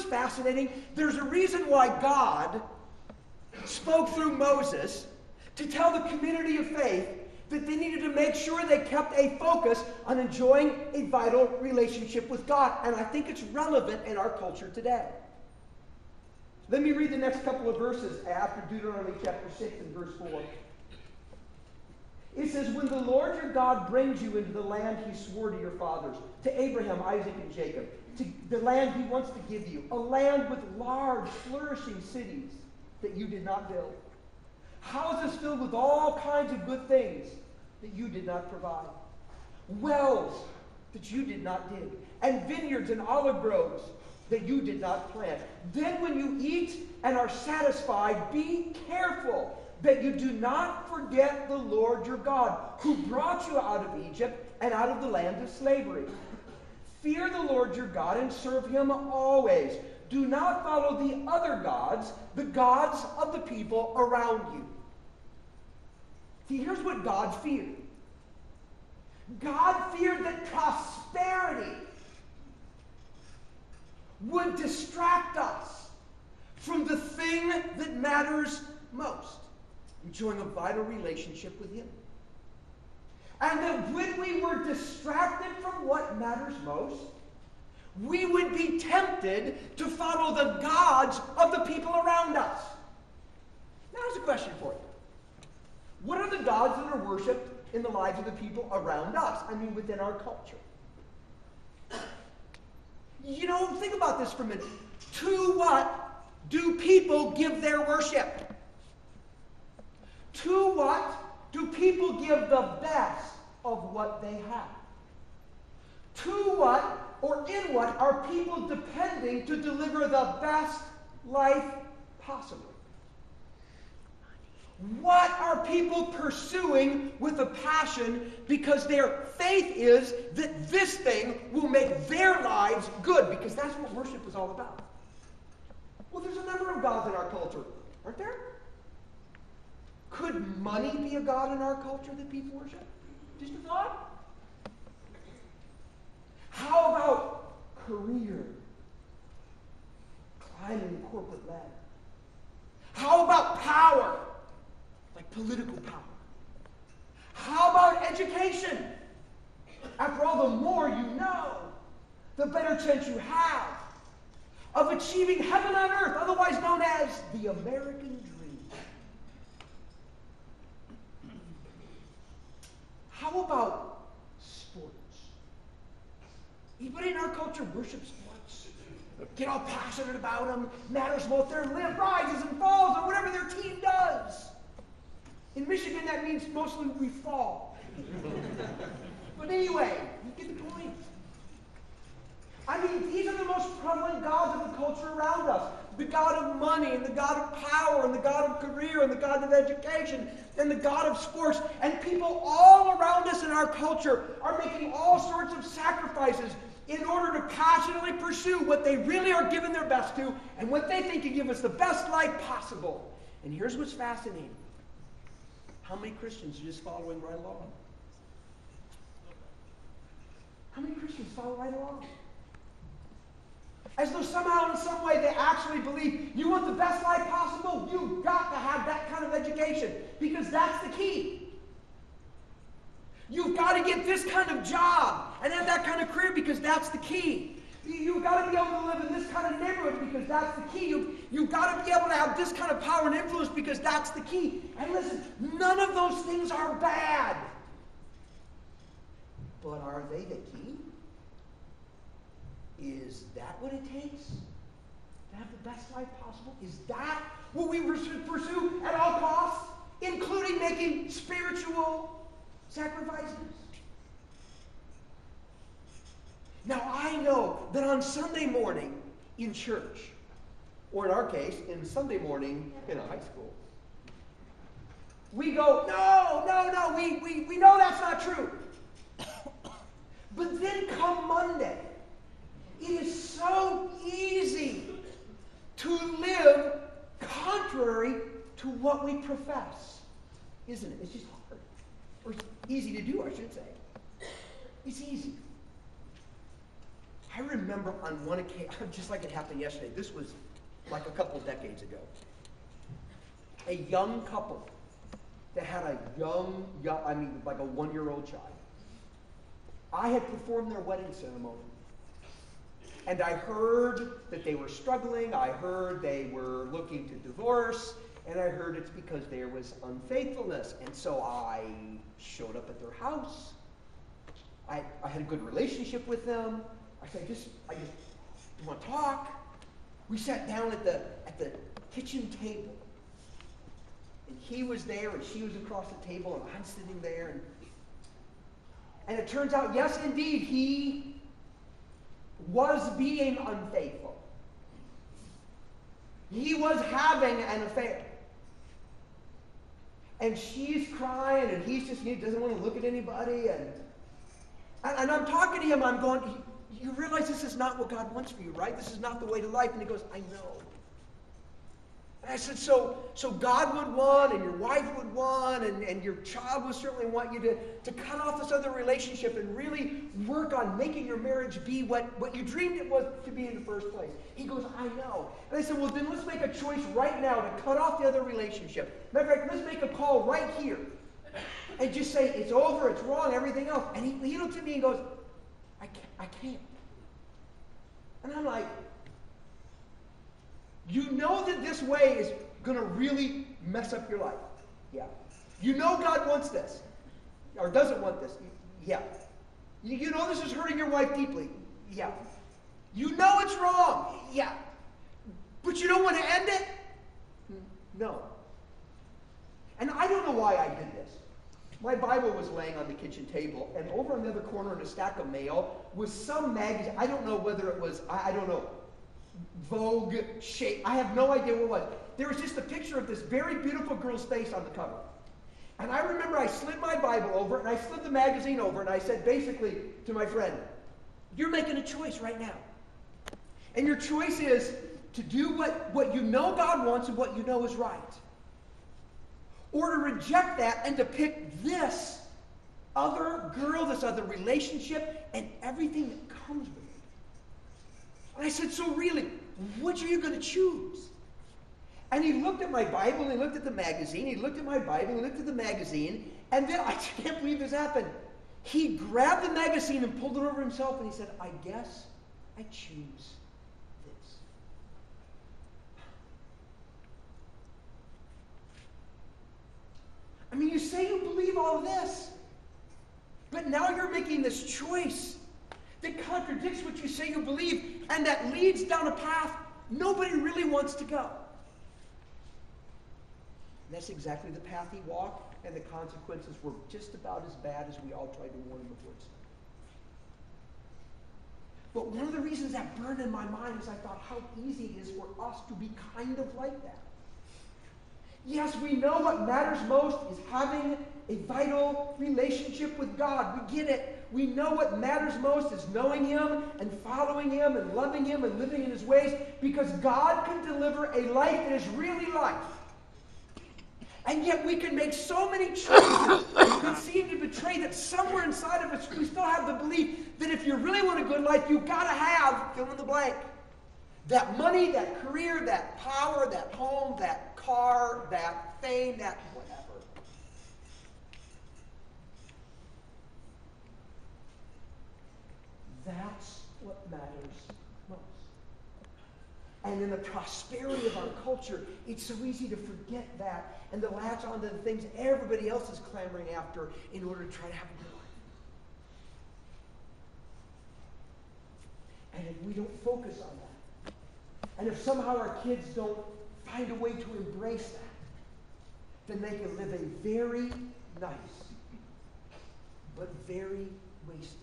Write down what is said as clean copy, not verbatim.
fascinating? There's a reason why God spoke through Moses to tell the community of faith that they needed to make sure they kept a focus on enjoying a vital relationship with God. And I think it's relevant in our culture today. Let me read the next couple of verses after Deuteronomy chapter 6 and verse 4. It says, when the Lord your God brings you into the land he swore to your fathers, to Abraham, Isaac, and Jacob, to the land he wants to give you, a land with large, flourishing cities that you did not build, houses filled with all kinds of good things that you did not provide, wells that you did not dig, and vineyards and olive groves that you did not plant. Then when you eat and are satisfied, be careful that you do not forget the Lord your God, who brought you out of Egypt and out of the land of slavery. Fear the Lord your God and serve him always. Do not follow the other gods, the gods of the people around you. See, here's what God feared. God feared that prosperity would distract us from the thing that matters most, enjoying a vital relationship with him. And that when we were distracted from what matters most, we would be tempted to follow the gods of the people around us. Now here's a question for you. What are the gods that are worshipped in the lives of the people around us? I mean, within our culture. You know, think about this for a minute. To what do people give their worship? To what do people give the best of what they have? To what or in what are people depending to deliver the best life possible? What are people pursuing with a passion because their faith is that this thing will make their lives good? Because that's what worship is all about. Well, there's a number of gods in our culture, aren't there? Could money be a god in our culture that people worship? Just a thought? How about career? Climbing the corporate ladder. How about power? Like political power. How about education? After all, the more you know, the better chance you have of achieving heaven on earth, otherwise known as the American dream. How about sports? Anybody in our culture worship sports? Get all passionate about them, matters most, their live, rises and falls, or whatever their team does. In Michigan, that means mostly we fall. But anyway, you get the point. I mean, these are the most prevalent gods of the culture around us. The god of money, and the god of power, and the god of career, and the god of education, and the god of sports. And people all around us in our culture are making all sorts of sacrifices in order to passionately pursue what they really are giving their best to, and what they think can give us the best life possible. And here's what's fascinating. How many Christians are just following right along? How many Christians follow right along? As though somehow, in some way, they actually believe you want the best life possible, you've got to have that kind of education, because that's the key. You've got to get this kind of job and have that kind of career, because that's the key. You've got to be able to live in this kind of neighborhood, because that's the key. You've got to be able to have this kind of power and influence, because that's the key. And listen, none of those things are bad. But are they the key? Is that what it takes to have the best life possible? Is that what we should pursue at all costs, including making spiritual sacrifices? Now, I know that on Sunday morning in church, or in our case, in Sunday morning in a high school, we go, no, we know that's not true. But then come Monday, it is so easy to live contrary to what we profess, isn't it? It's just hard. Or it's easy to do, I should say. It's easy. I remember on one occasion, just like it happened yesterday, this was like a couple decades ago, a young couple that had a like a 1-year-old child. I had performed their wedding ceremony. And I heard that they were struggling. I heard they were looking to divorce. And I heard it's because there was unfaithfulness. And so I showed up at their house. I had a good relationship with them. I said, I just want to talk. We sat down at the kitchen table. And he was there, and she was across the table, and I'm sitting there. And it turns out, yes, indeed, he was being unfaithful. He was having an affair. And she's crying, and he doesn't want to look at anybody. And I'm talking to him, I'm going, you realize this is not what God wants for you, right? This is not the way to life. And he goes, I know. And I said, so God would want, and your wife would want, and your child would certainly want you to cut off this other relationship and really work on making your marriage be what you dreamed it was to be in the first place. He goes, I know. And I said, well, then let's make a choice right now to cut off the other relationship. Matter of fact, let's make a call right here. And just say, it's over, it's wrong, everything else. And he looked at me and goes, I can't. And I'm like, you know that this way is going to really mess up your life. Yeah. You know God wants this. Or doesn't want this. Yeah. You know this is hurting your wife deeply. Yeah. You know it's wrong. Yeah. But you don't want to end it? No. And I don't know why I did this. My Bible was laying on the kitchen table, and over on the other corner in a stack of mail was some magazine. I don't know whether it was, I don't know, Vogue, Shape. I have no idea what it was. There was just a picture of this very beautiful girl's face on the cover. And I remember I slid my Bible over, and I slid the magazine over, and I said basically to my friend, you're making a choice right now. And your choice is to do what you know God wants and what you know is right. Or to reject that and to pick this other girl, this other relationship, and everything that comes with it. And I said, so really, which are you going to choose? And he looked at my Bible, and he looked at the magazine, he looked at my Bible, he looked at the magazine, and then, I can't believe this happened. He grabbed the magazine and pulled it over himself, and he said, I guess I choose this. I mean, you say you believe all of this, but now you're making this choice that contradicts what you say you believe, and that leads down a path nobody really wants to go. And that's exactly the path he walked, and the consequences were just about as bad as we all tried to warn him of. But one of the reasons that burned in my mind is I thought how easy it is for us to be kind of like that. Yes, we know what matters most is having a vital relationship with God. We get it. We know what matters most is knowing Him and following Him and loving Him and living in His ways, because God can deliver a life that is really life. And yet we can make so many choices that seem to betray that somewhere inside of us we still have the belief that if you really want a good life, you've got to have, fill in the blank. That money, that career, that power, that home, that car, that fame, that whatever. That's what matters most. And in the prosperity of our culture, it's so easy to forget that and to latch onto the things everybody else is clamoring after in order to try to have a good life. And if we don't focus on that, and if somehow our kids don't find a way to embrace that, then they can live a very nice, but very wasted